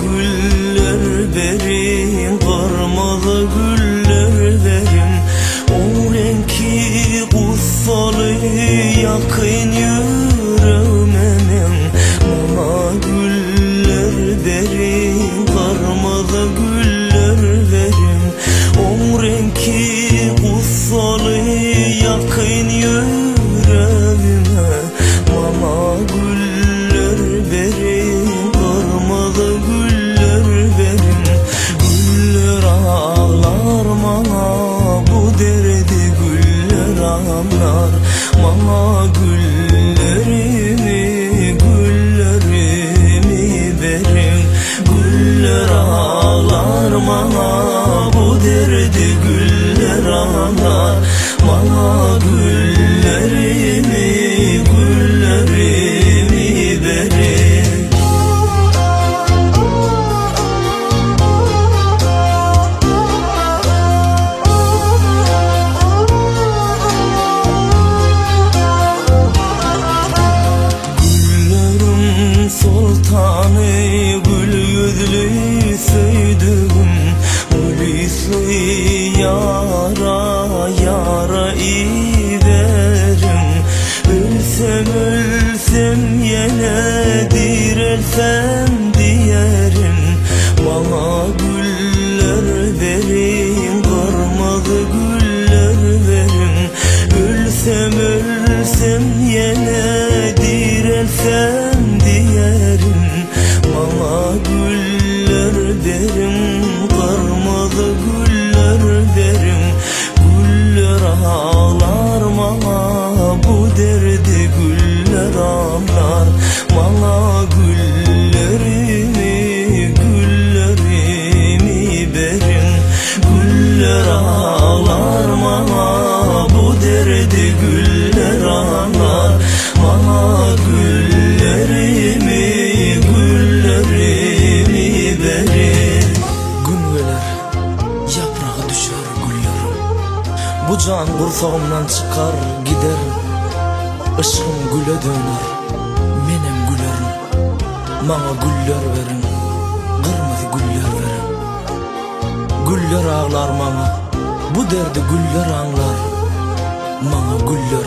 güller verin, kırmızı güller verin. O renkli kutsalı yakın yüreğimin. Bana güller verin, kırmızı güller verin. O renkli kutsalı yakın yüreğime. Bana güller verin, kırmızı güller verin. Güller ağlar bana, bu derdi güller ağlar. Bana güllerimi, güllerimi verin. Güller ağlar bana, bu derdi güller ağlar. Bana güllerimi, güllerimi verin. Güllerim sultanı, gül yüzlü söydüm. Gülisli yara, yara iverim. Ölsem ölsem yine direlsem diyerim. Bana güller verin, kırmızı güller verin. Ölsem ölsem yine direlsem diyerim. Bana güller verin, kırmızı güller verin. Güller ağlar bana, bu derdi güller ağlar. Bana güllerimi, güllerimi verin. Güller ağlar bana, bu derdi güller ağlar. Bana güllerimi, güllerimi verin. Gün gelir, yaprağı düşer güllerim. Bu can kursağımdan çıkar gider. Işığım güle döner, menem gülerim. Bana güller verin, kırmızı güller verin. Güller ağlar bana, bu derdi güller ağlar. Bana güller